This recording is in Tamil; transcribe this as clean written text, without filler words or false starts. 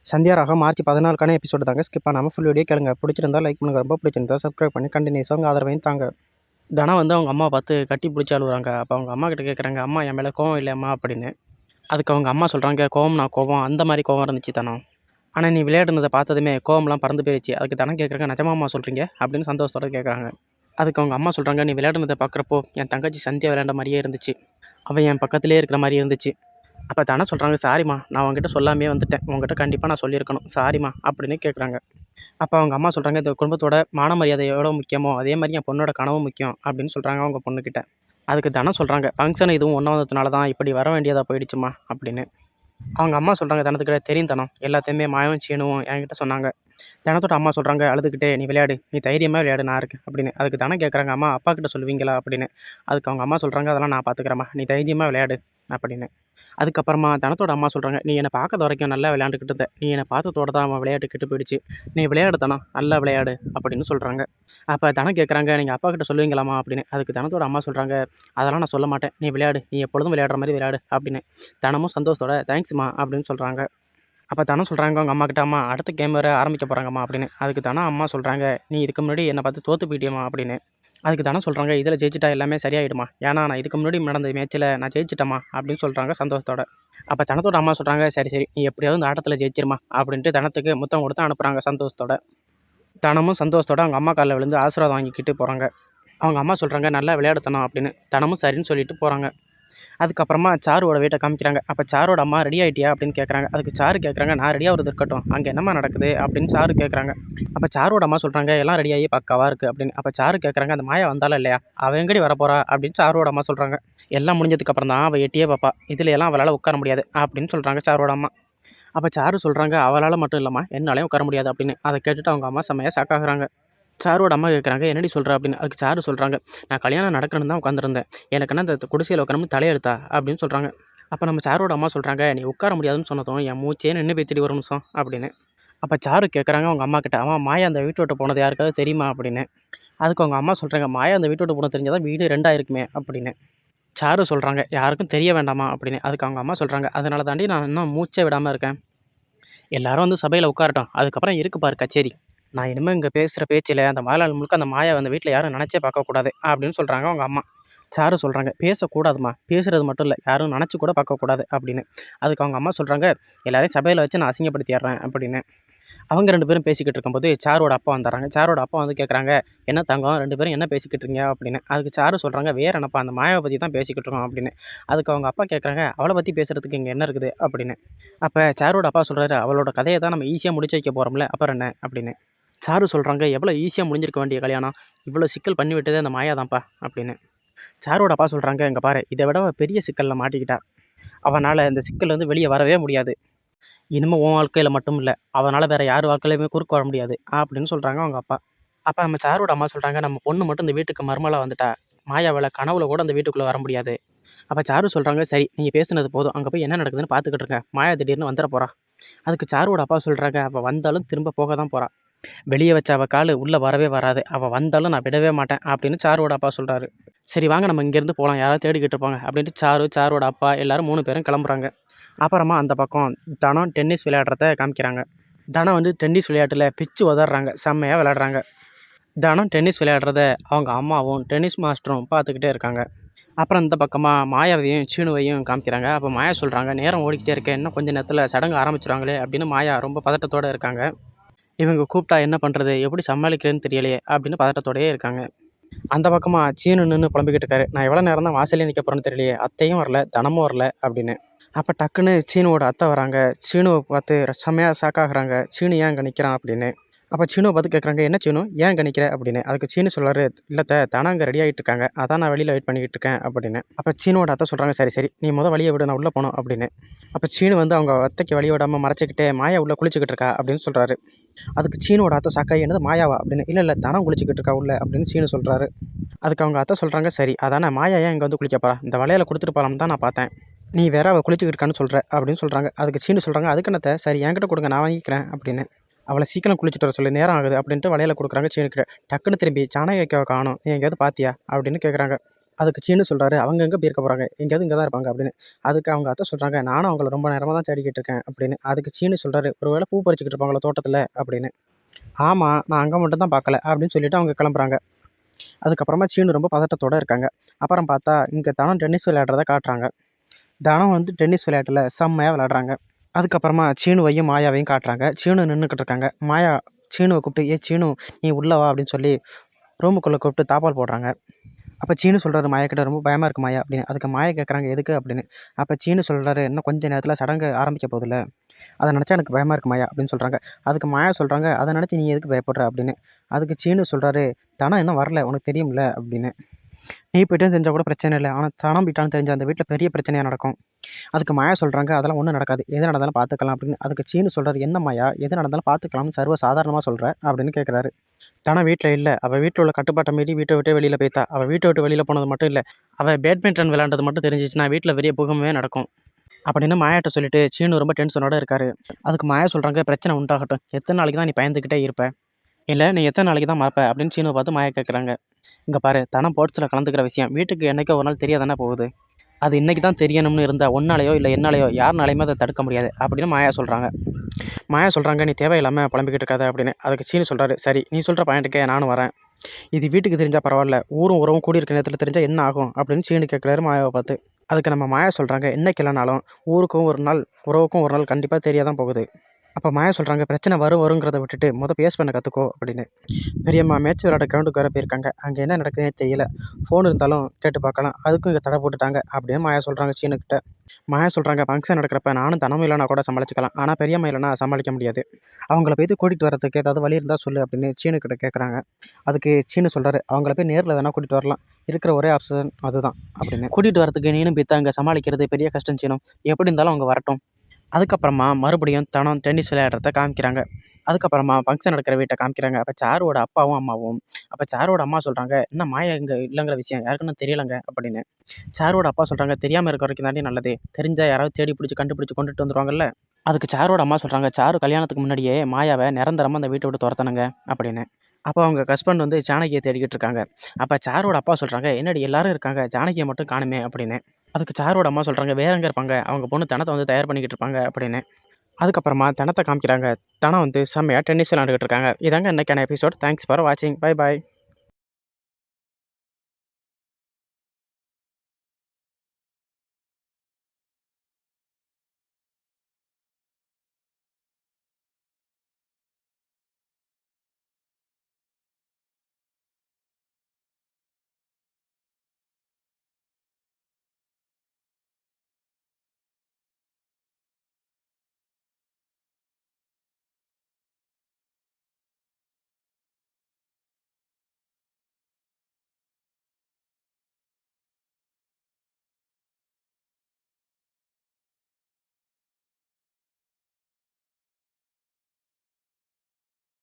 சந்தியா மார்ச் 14 எபிசோடு தாங்க. ஸ்கிப் பண்ணாமல் ஃபுல் வீடியோ கேளுங்க. பிடிச்சிருந்தா லைக் பண்ணுங்க. ரொம்ப பிடிச்சிருந்தா சப்ஸ்கிரைப் பண்ணி கண்டினியூஸாக அவங்க ஆதரவையும் தாங்க. தனம் அவங்க அம்மா பார்த்து கட்டி பிடிச்சி அழுகுறாங்க. அப்போ அவங்க அம்மா கிட்ட கேட்குறாங்க, அம்மா என் மேலே கோவம் இல்லையம்மா அப்படின்னு. அதுக்கு அவங்க அம்மா சொல்கிறாங்க, கோவம் அந்த மாதிரி கோவம் இருந்துச்சு தனம். ஆனால் நீ விளையாடுனதை பார்த்ததுமே கோவம்லாம் பறந்து போயிடுச்சு. அதுக்கு தனம் கேட்குறாங்க, நிஜமாம்மா சொல்கிறீங்க அப்படின்னு சந்தோஷத்தோட கேட்குறாங்க. அதுக்கு அவங்க அம்மா சொல்கிறாங்க, நீ விளையாடுனதை பார்க்குறப்போ என் தங்கச்சி சந்தியா விளையாண்ட மாதிரியே இருந்துச்சு. அவன் என் பக்கத்துலேயே இருக்கிற மாதிரி இருந்துச்சு. அப்போ தானே சொல்கிறாங்க, சாரிம்மா நான் உங்ககிட்ட சொல்லாமே வந்துட்டேன், உங்ககிட்ட கண்டிப்பாக நான் சொல்லியிருக்கணும், சாரிம்மா அப்படின்னு கேட்குறாங்க. அப்போ அவங்க அம்மா சொல்கிறாங்க, இந்த குடும்பத்தோட மான மரியாதை எவ்வளோ முக்கியமோ அதே மாதிரி என் பொண்ணோட கனவும் முக்கியம் அப்படின்னு சொல்கிறாங்க அவங்க பொண்ணுக்கிட்ட. அதுக்கு தானே சொல்கிறாங்க, ஃபங்க்ஷன் இதுவும் ஒன்றா வந்ததுனால தான் இப்படி வர வேண்டியதாக போயிடுச்சுமா அப்படின்னு. அவங்க அம்மா சொல்கிறாங்க, தனத்துக்கிட்ட தெரியும் தனம், எல்லாத்தையுமே மாயவும் சீனுவும் என்கிட்ட சொன்னாங்க. தனத்தோட அம்மா சொல்கிறாங்க, அழுதுகிட்டே நீ விளையாடு, நீ தைரியமாக விளையாடு, நான் இருக்கேன் அப்படின்னு. அதுக்கு தானே கேட்குறாங்க, அம்மா அப்பா கிட்ட சொல்லுவீங்களா அப்படின்னு. அதுக்கு அவங்க அம்மா சொல்கிறாங்க, அதெல்லாம் நான் பார்த்துக்கிறேம்மா, நீ தைரியமாக விளையாடு அப்படின்னு. அதுக்கப்புறமா தனத்தோட அம்மா சொல்கிறாங்க, நீ என்னை பார்க்கறது வரைக்கும் நல்லா விளையாண்டுக்கிட்டு இருந்த, நீ என்னை பார்த்ததோட தான் அவன் விளையாட்டு கெட்டு போயிடுச்சு, நீ விளையாடு தனம், நல்லா விளையாடு அப்படின்னு சொல்கிறாங்க. அப்போ தனம் கேட்குறாங்க, நீங்கள் அப்பா கிட்ட சொல்லுவீங்களாம்மா அப்படின்னு. அதுக்கு தனத்தோட அம்மா சொல்கிறாங்க, அதெல்லாம் நான் சொல்ல மாட்டேன், நீ விளையாடு, நீ எப்பொழுதும் விளையாடுற மாதிரி விளையாடு அப்படின்னு. தனமும் சந்தோஷத்தோட தேங்க்ஸ்மா அப்படின்னு சொல்கிறாங்க. அப்போ தானே சொல்கிறாங்க அவங்க அம்மா கிட்ட, அம்மா அடுத்த கேம் வேறு ஆரம்பிக்க போகிறாங்கம்மா அப்படின்னு. அதுக்கு தானே அம்மா சொல்கிறாங்க, நீ இதுக்கு முன்னாடி என்னை பார்த்து தோற்று போயிட்டியம்மா அப்படின்னு. அதுக்கு தானே சொல்கிறாங்க, இதில் ஜெயிச்சிட்டா எல்லாமே சரியாயிடுமா, ஏன்னா நான் இதுக்கு முன்னாடி நடந்த மேட்ச்சில் நான் ஜெயிச்சிட்டேம்மா அப்படின்னு சொல்கிறாங்க சந்தோஷத்தோட. அப்போ தனத்தோட அம்மா சொல்கிறாங்க, சரி நீ எப்படியாவது இந்த ஆட்டத்தில் ஜெயிச்சிருமா அப்படின்ட்டு தனத்துக்கு முத்தம் கொடுத்து அனுப்புகிறாங்க சந்தோஷத்தோட. தனமும் சந்தோஷத்தோட அவங்க அம்மா காலில் விழுந்து ஆசீர்வாதம் வாங்கிக்கிட்டு போகிறாங்க. அவங்க அம்மா சொல்கிறாங்க, நல்லா விளையாடுத்தணும் அப்படின்னு. தனமும் சரின்னு சொல்லிட்டு போகிறாங்க. அதுக்கப்புறமா சாருவோட வீட்டை காமிக்கிறாங்க. அப்போ சாரோட அம்மா ரெடி ஆகிட்டியா அப்படின்னு கேட்குறாங்க. அதுக்கு சாரு கேட்குறாங்க, நான் ரெடியாகிறது இருக்கட்டும், அங்கே என்னம்மா நடக்குது அப்படின்னு சாரு கேட்குறாங்க. அப்போ சாரோட அம்மா சொல்கிறாங்க, எல்லாம் ரெடியாகி பக்காவாக இருக்குது அப்படின்னு. அப்போ சாரு கேட்குறாங்க, அந்த மாயா வந்தாலும் இல்லையா, அவன் எங்கடி வரப்போறா அப்படின்னு சாரோட அம்மா சொல்கிறாங்க. எல்லாம் முடிஞ்சதுக்கப்புறம் தான் அவள் எட்டியே பாப்பா, இதில் எல்லாம் அவளால் உட்கார முடியாது அப்படின்னு சொல்கிறாங்க சாரோட அம்மா. அப்போ சாரு சொல்கிறாங்க, அவளால் மட்டும் இல்லைம்மா என்னாலையும் உட்கார முடியாது அப்படின்னு. அதை கேட்டுட்டு அவங்க அம்மா செம்மையாக ஷாக்காகிறாங்க. சாரோட அம்மா கேட்குறாங்க, என்னடி சொல்கிற அப்படின்னு. அதுக்கு சாரு சொல்கிறாங்க, நான் கல்யாணம் நடக்கணும்னு தான் உட்காந்துருந்தேன், எனக்கு என்ன இந்த குடிசையில் உட்காரணும்னு தலையெடுத்தா அப்படின்னு சொல்கிறாங்க. அப்போ நம்ம சாரோட அம்மா சொல்கிறாங்க, நீ உட்கார முடியாதுன்னு சொன்னதும் என் மூச்சே நின்று போய்த்திடி ஒரு நிமிஷம் அப்படின்னு. அப்போ சாரு கேட்குறாங்க அவங்க அம்மா கிட்ட, அவன் மாயா அந்த வீட்டு விட்டு போனது யாருக்காவது தெரியுமா அப்படின்னு. அதுக்கு அவங்க அம்மா சொல்கிறாங்க, மாயா அந்த வீட்டு விட்டு போனது தெரிஞ்சால் வீடு ரெண்டாக இருக்குமே அப்படின்னு. சாரு சொல்கிறாங்க, யாருக்கும் தெரிய வேண்டாமா அப்படின்னு. அதுக்கு அவங்க அம்மா சொல்கிறாங்க, அதனால தாண்டி நான் இன்னும் மூச்சே விடாமல் இருக்கேன், எல்லாரும் வந்து சபையில் உட்காரட்டும், அதுக்கப்புறம் இருக்கு பாரு கச்சேரி, நான் இனிமேல் இங்கே பேசுகிற பேச்சில் அந்த வாழ்நாள் முழுக்க அந்த மாயா அந்த வீட்டில் யாரும் நினச்சே பார்க்கக்கூடாது அப்படின்னு சொல்கிறாங்க அவங்க அம்மா. சாரு சொல்கிறாங்க, பேசக்கூடாதுமா, பேசுகிறது மட்டும் இல்லை, யாரும் நினச்சி கூட பார்க்கக்கூடாது அப்படின்னு. அதுக்கு அவங்க அம்மா சொல்கிறாங்க, எல்லாரையும் சபையில் வச்சு நான் அசிங்கப்படுத்திடுறேன் அப்படின்னு. அவங்க 2 பேரும் பேசிக்கிட்டு இருக்கும்போது சாரோட அப்பா வந்துடுறாங்க. சாரோட அப்பா வந்து கேட்குறாங்க, என்ன தங்கம் 2 பேரும் என்ன பேசிக்கிட்டு இருக்கீங்க அப்படின்னு. அதுக்கு சாரு சொல்கிறாங்க, வேறு என்னப்பா அந்த மாயாவை பற்றி தான் பேசிக்கிட்டு இருக்கோம் அப்படின்னு. அதுக்கு அவங்க அப்பா கேட்குறாங்க, அவளை பற்றி பேசுகிறதுக்கு இங்கே என்ன இருக்குது அப்படின்னு. அப்போ சாரோட அப்பா சொல்கிறாரு, அவளோட கதையை தான் நம்ம ஈஸியாக முடிச்சு வைக்க போகிறோம்ல, அப்புறம் என்ன அப்படின்னு. சாரு சொல்கிறாங்க, எவ்வளோ ஈஸியாக முடிஞ்சிருக்க வேண்டிய கல்யாணம், இவ்வளோ சிக்கல் பண்ணி விட்டதே அந்த மாயா தான்ப்பா அப்படின்னு. சாரோட அப்பா சொல்கிறாங்க, இங்கே பாரு, இதை விட பெரிய சிக்கலில் மாட்டிக்கிட்டா, அவனால் இந்த சிக்கல் வந்து வெளியே வரவே முடியாது, இனிமேல் உன் வாழ்க்கையில் மட்டும் இல்லை, அவனால் வேறு யார் வாழ்க்கையிலுமே குறுக்க வர முடியாது அப்படின்னு சொல்கிறாங்க அவங்க அப்பா. அப்போ நம்ம சாரோட அம்மா சொல்கிறாங்க, நம்ம பொண்ணு மட்டும் இந்த வீட்டுக்கு மருமலாக வந்துட்டா, மாயாவில் கனவுல கூட அந்த வீட்டுக்குள்ளே வர முடியாது. அப்போ சாரு சொல்கிறாங்க, சரி நீங்கள் பேசுனது போதும், அங்கே போய் என்ன நடக்குதுன்னு பார்த்துக்கிட்டு இருக்கேன், மாயா திடீர்னு வந்துட போகிறா. அதுக்கு சாரோட அப்பா சொல்கிறாங்க, அவள் வந்தாலும் திரும்ப போக தான் போகிறா, வெளியே வச்ச அவள் கால் உள்ளே வரவே வராது, அவள் வந்தாலும் நான் விடவே மாட்டேன் அப்படின்னு சாரோட அப்பா சொல்கிறாரு. சரி வாங்க நம்ம இங்கேருந்து போகலாம், யாராவது தேடிக்கிட்டு இருப்பாங்க அப்படின்ட்டு சாரோட அப்பா எல்லோரும் 3 பேரும் கிளம்புறாங்க. அப்புறமா அந்த பக்கம் தனம் டென்னிஸ் விளையாடுறத காமிக்கிறாங்க. தனம் வந்து டென்னிஸ் விளையாட்டில் பிச்சு உதறாங்க, செம்மையாக விளையாடுறாங்க. தனம் டென்னிஸ் விளையாடுறத அவங்க அம்மாவும் டென்னிஸ் மாஸ்டரும் பார்த்துக்கிட்டே இருக்காங்க. அப்புறம் இந்த பக்கமாக மாயாவையும் சீனுவையும் காமிக்கிறாங்க. அப்போ மாயா சொல்கிறாங்க, நேரம் ஓடிக்கிட்டே இருக்கேன், இன்னும் கொஞ்சம் நேரத்தில் சடங்கு ஆரம்பிச்சிருவாங்களே அப்படின்னு மாயா ரொம்ப பதட்டத்தோடு இருக்காங்க. இவங்க கூப்பிட்டா என்ன பண்ணுறது, எப்படி சமாளிக்கிறேன்னு தெரியலையே அப்படின்னு பதட்டத்தோடையே இருக்காங்க. அந்த பக்கமாக சீனு நின்று புலம்பிக்கிட்டு இருக்காரு, நான் எவ்வளோ நேரம் தான் வாசலே நிற்க போகிறேன்னு தெரியலையே, அத்தையும் வரல தனமும் வரல அப்படின்னு. அப்போ டக்குன்னு சீனுவோட அத்தை வராங்க. சீனுவை பார்த்து செம்மையாக ஷாக்காகிறாங்க, சீனு ஏன் இங்கே நிற்கிறான் அப்படின்னு. அப்போ சீனுவை பார்த்து கேட்குறாங்க, என்ன சீனு ஏன் இங்கே நிற்கிற அப்படின்னு. அதுக்கு சீனு சொல்கிறாரு, இல்லத்தை தானே அங்கே ரெடி ஆகிட்டு இருக்காங்க, அதான் நான் வெளியில் வெயிட் பண்ணிக்கிட்டு இருக்கேன் அப்படின்னு. அப்போ சீனுவோட அத்தை சொல்கிறாங்க, சரி நீ வழியை விடு, நான் உள்ளே போகணும் அப்படின்னு. அப்போ சீனு வந்து அவங்க அத்தைக்கு வழியை விடாமல் மறைச்சிக்கிட்டே மாயா உள்ளே குளிச்சுக்கிட்டு இருக்கா அப்படின்னு சொல்கிறாரு. அதுக்கு சீனோட அத்தை சாக்காய், என்னது மாயாவா அப்படின்னு. இல்லை தனம் குளிச்சுக்கிட்டு இருக்கா உள்ள அப்படின்னு சீனு சொல்கிறாரு. அதுக்கு அவங்க அத்தை சொல்கிறாங்க, சரி அதானே மாயா ஏன் இங்கே வந்து குளிக்க போகிறா, இந்த வளையலை கொடுத்துட்டு போகலான்னு தான் நான் பார்த்தேன், நீ வேற அவள் குளிச்சுக்கிட்டு இருக்கான்னு சொல்கிற அப்படின்னு சொல்கிறாங்க. அதுக்கு சீனு சொல்கிறாங்க, அதுக்கு என்னத்தை, சரி என்கிட்ட கொடுங்க நான் வாங்கிக்கிறேன் அப்படின்னு. அவளை சீக்கிரம் குளிச்சுட்டு வர சொல்லி, நேரம் ஆகுது அப்படின்ட்டு வளையலை கொடுக்குறாங்க சீனுக்கிட்ட. டக்குன்னு திரும்பி ஜானகியை காணும், நீ எங்கேயாவது பார்த்தியா அப்படின்னு கேட்குறாங்க. அதுக்கு சீனு சொல்கிறாரு, அவங்க எங்கே போயிருக்க போகிறாங்க, எங்கேயாவது இங்கே தான் இருப்பாங்க அப்படின்னு. அதுக்கு அவங்க அத்தை சொல்கிறாங்க, நானும் அவங்கள ரொம்ப நேரமாக தான் தேடிக்கிட்டு இருக்கேன் அப்படின்னு. அதுக்கு சீனு சொல்கிறாரு, ஒரு வேளை பூ பறிச்சுக்கிட்டு இருப்பாங்களோ தோட்டத்தில் அப்படின்னு. ஆமாம், நான் அங்கே மட்டும் தான் பார்க்கல அப்படின்னு சொல்லிட்டு அவங்க கிளம்புறாங்க. அதுக்கப்புறமா சீனு ரொம்ப பதட்டத்தோடு இருக்காங்க. அப்புறம் பார்த்தா இங்கே தனம் டென்னிஸ் விளையாடுறத காட்டுறாங்க. தனம் வந்து டென்னிஸ் விளையாட்டில் செம்மையாக விளையாடுறாங்க. அதுக்கப்புறமா சீனுவையும் மாயாவையும் காட்டுறாங்க. சீனு நின்றுக்கிட்டு இருக்காங்க. மாயா சீனுவை கூப்பிட்டு, ஏ சீனு நீ உள்ள வா அப்படின்னு சொல்லி ரூமுக்குள்ளே கூப்பிட்டு தாப்பால் போடுறாங்க. அப்போ சீனு சொல்கிறாரு மாயா கிட்ட, ரொம்ப பயமாக இருக்கு மாயா அப்படின்னு. அதுக்கு மாயா கேட்குறாங்க எதுக்கு அப்படின்னு. அப்போ சீனு சொல்கிறாரு, இன்னும் கொஞ்சம் நேரத்தில் சடங்கு ஆரம்பிக்க போதில்ல, அதை நினச்சா எனக்கு பயமாக இருக்கு மாயா அப்படின்னு சொல்கிறாங்க. அதுக்கு மாயா சொல்கிறாங்க, அதை நினச்சி நீ எதுக்கு பயப்படுற அப்படின்னு. அதுக்கு சீனு சொல்கிறாரு, தனம் இன்னும் வரல உனக்கு தெரியும்ல அப்படின்னு. நீ போய்ட்டேன்னு தெரிஞ்சால் கூட பிரச்சனை இல்லை, ஆனால் தனம் போயிட்டான்னு தெரிஞ்ச அந்த வீட்டில் பெரிய பிரச்சனையாக நடக்கும். அதுக்கு மாயா சொல்கிறாங்க, அதெல்லாம் ஒன்றும் நடக்காது, எது நடந்தாலும் பார்த்துக்கலாம் அப்படின்னு. அதுக்கு சீனு சொல்கிறாரு, என்ன மாயா எது நடந்தாலும் பார்த்துக்கலாம்னு சர்வ சாதாரணமாக சொல்கிற அப்படின்னு கேட்குறாரு. தனம் வீட்டில் இல்லை, அவள் வீட்டில் உள்ள கட்டுப்பாட்டை மீறி வீட்டை விட்டு வெளியில் போய்த்தா. அவள் வீட்டை விட்டு வெளியில் போனது மட்டும் இல்லை, அவள் பேட்மிண்டன் விளையாண்டது மட்டும் தெரிஞ்சிச்சுன்னா வீட்டில் பெரிய பூகமே நடக்கும் அப்படின்னு மாயாட்ட சொல்லிட்டு சீனு ரொம்ப டென்ஷனோட இருக்காரு. அதுக்கு மாயா சொல்கிறாங்க, பிரச்சனை உண்டாகட்டும், எத்தனை நாளைக்கு தான் நீ பயந்துக்கிட்டே இருப்ப, இல்லை நீ எத்தனை நாளைக்கு தான் மறப்ப அப்படின்னு சீனுவை பார்த்து மாயா கேட்குறாங்க. இங்கே பாரு, தனம் ஸ்போர்ட்ஸில் கலந்துக்கிற விஷயம் வீட்டுக்கு என்றைக்கோ ஒரு நாள் தெரியாதானே போகுது, அது இன்றைக்கி தான் தெரியணும்னு இருந்தால் ஒன்னாலேயோ இல்லை என்னாலேயோ யாருனாலையுமே அதை தடுக்க முடியாது அப்படின்னு மாயா சொல்கிறாங்க. மாயா சொல்கிறாங்க, நீ தேவையில்லாமல் புலம்பிக்கிட்டு இருக்காத அப்படின்னு. அதுக்கு சீனு சொல்கிறாரு, சரி நீ சொல்கிற பாயிண்ட்டுக்கே நானும் வரேன், இது வீட்டுக்கு தெரிஞ்சால் பரவாயில்ல, ஊரும் உறவும் கூடியிருக்க நேரத்தில் தெரிஞ்சால் என்ன ஆகும் அப்படின்னு சீனு கேட்குறாரு மாயாவை பார்த்து. அதுக்கு நம்ம மாயா சொல்கிறாங்க, இன்னைக்கு இல்லைனாலும் ஊருக்கும் ஒரு நாள் உறவுக்கும் ஒரு நாள் கண்டிப்பாக தெரியாதான் போகுது. அப்போ மாயா சொல்கிறாங்க, பிரச்சனை வருங்கிறத விட்டுட்டு பேஸ் பண்ண கற்றுக்கோ அப்படின்னு. பெரியம்மா மேட்ச் விளையாட கிரவுண்டுக்கு வர போயிருக்காங்க, அங்கே என்ன நடக்குதுன்னே தெரியல, ஃபோன் இருந்தாலும் கேட்டு பார்க்கலாம், அதுக்கும் இங்கே தடை போட்டுட்டாங்க அப்படின்னு மாயா சொல்கிறாங்க சீனுக்கிட்ட. மாயா சொல்கிறாங்க, ஃபங்க்ஷன் நடக்கிறப்ப நானும் தனமும் இல்லைனா கூட சமாளிச்சுக்கலாம், ஆனால் பெரியம்மா இல்லைனா சமாளிக்க முடியாது, அவங்கள போய் கூட்டிகிட்டு வரதுக்கு ஏதாவது வழி இருந்தால் சொல்லு அப்படின்னு சீனுக்கிட்ட கேட்குறாங்க. அதுக்கு சீனு சொல்கிறாரு, அவங்கள போய் நேரில் வேணால் கூட்டிகிட்டு வரலாம், இருக்கிற ஒரே ஆப்ஷன் அதுதான் அப்படின்னு. கூட்டிகிட்டு வரதுக்கு நீனும் பித்தா அங்கே சமாளிக்கிறது பெரிய கஷ்டம் சீனும், எப்படி இருந்தாலும் அவங்க வரட்டும். அதுக்கப்புறமா மறுபடியும் தனம் டென்னிஸ் விளையாடுறத காமிக்கிறாங்க. அதுக்கப்புறமா ஃபங்க்ஷன் நடக்கிற வீட்டை காமிக்கிறாங்க. அப்போ சாருவோட அப்பாவும் அம்மாவும், அப்போ சாருவோட அம்மா சொல்கிறாங்க, என்ன மாயா இங்கே இல்லைங்கிற விஷயம் யாருக்குன்னு தெரியலைங்க அப்படின்னு. சாருவோட அப்பா சொல்கிறாங்க, தெரியாமல் இருக்க வரைக்கும் தாண்டி நல்லது, தெரிஞ்சால் யாராவது தேடி பிடிச்சி கண்டுபிடிச்சி கொண்டுட்டு வந்துருவாங்கல்ல. அதுக்கு சாருவோட அம்மா சொல்கிறாங்க, சாரு கல்யாணத்துக்கு முன்னாடியே மாயாவை நிரந்தரமாக அந்த வீட்டை விட்டு துரத்தணுங்க அப்படின்னு. அப்போ அவங்க ஹஸ்பண்ட் வந்து ஜானகியை தேடிக்கிட்டு இருக்காங்க. அப்போ சாருவோட அப்பா சொல்கிறாங்க, என்னடி எல்லாரும் இருக்காங்க, ஜானகியை மட்டும் காணுமே அப்படின்னு. அதுக்கு சாருவோட அம்மா சொல்கிறாங்க, வேற எங்கே இருப்பாங்க, அவங்க பொண்ணு தனத்தை வந்து தயார் பண்ணிக்கிட்டு இருப்பாங்க அப்படின்னு. அதுக்கப்புறமா தனத்தை காமிக்கிறாங்க. தனம் வந்து செம்மையாக டென்னிஸ் விளையாண்டுக்கிட்டு இருக்காங்க. இதாங்க இன்றைக்கான எபிசோட். தேங்க்ஸ் ஃபார் வாட்சிங். Bye bye.